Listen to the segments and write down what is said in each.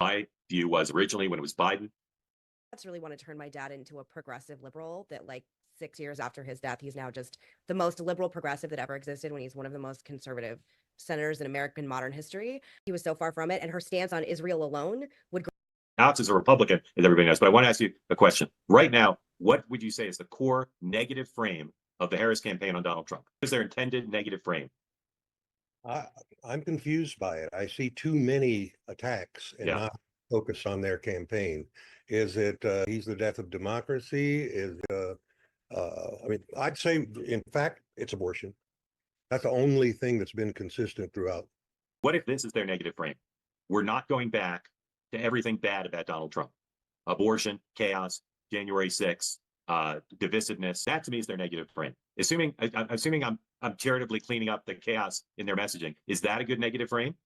My view was originally when it was Biden. That's really want to turn my dad into a progressive liberal that like 6 years after his death, he's now just the most liberal progressive that ever existed when he's one of the most conservative senators in American modern history. He was so far from it. And her stance on Israel alone would. Alex is a Republican, as everybody knows. But I want to ask you a question. Right now, what would you say is the core negative frame of the Harris campaign on Donald Trump? What is their intended negative frame? I, I'm confused by it. I see too many attacks and Yeah. not focus on their campaign. Is it he's the death of democracy? I mean, I'd say, in fact, it's abortion. That's the only thing that's been consistent throughout. What if this is their negative frame? We're not going back to everything bad about Donald Trump. Abortion, chaos, January 6th, divisiveness. That to me is their negative frame. Assuming I'm charitably cleaning up the chaos in their messaging, is that a good negative frame?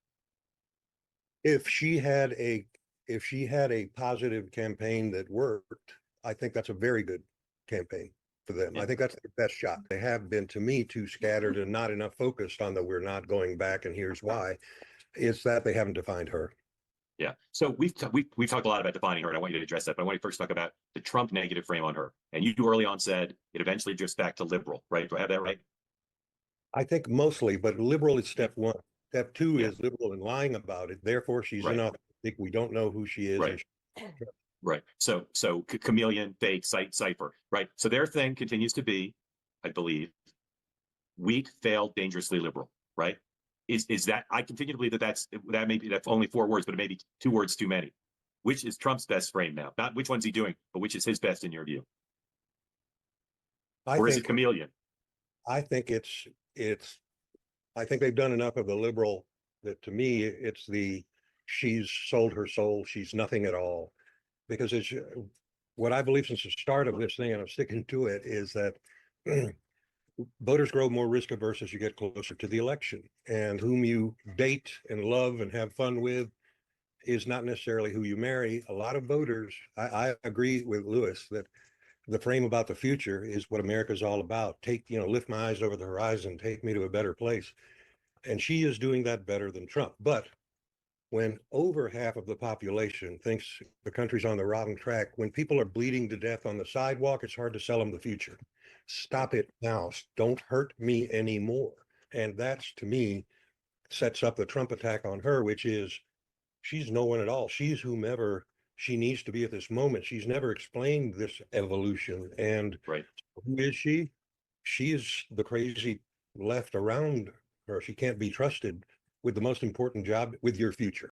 If she had a if she had a positive campaign that worked, I think that's a very good campaign for them. Yeah. I think that's their best shot. They have been, to me, too scattered and not enough focused on the we're not going back and here's why. It's that they haven't defined her. Yeah. So we've talked a lot about defining her, and I want you to address that. But I want to first talk about the Trump negative frame on her. And you early on said it eventually drifts back to liberal, right? Do I have that right? I think mostly, but liberal is step one. Step two Yeah. is liberal and lying about it. Therefore, she's Right. inauthentic. We don't know who she is. Right. Right. So chameleon, fake, cipher. Right. So their thing continues to be, I believe, weak, failed, dangerously liberal. Right. Is that I continue to believe that maybe that's only 4 words, but it may be 2 words too many. Which is Trump's best frame now? Not which one's he doing, but which is his best in your view? I Or is it think chameleon? I think it's I think they've done enough of the liberal that, to me, it's the she's sold her soul, she's nothing at all. Because it's what I believe since the start of this thing, and I'm sticking to it, is that voters grow more risk averse as you get closer to the election. And whom you date and love and have fun with is not necessarily who you marry. A lot of voters, I agree with Lewis that the frame about the future is what America's all about. Lift my eyes over the horizon, take me to a better place. And she is doing that better than Trump. But when over half of the population thinks the country's on the wrong track, when people are bleeding to death on the sidewalk, it's hard to sell them the future. Stop it now. Don't hurt me anymore. And that's, to me, sets up the Trump attack on her, which is she's no one at all. She's whomever she needs to be at this moment. She's never explained this evolution. And Right. who is she? She is the crazy left around her. She can't be trusted with the most important job, with your future.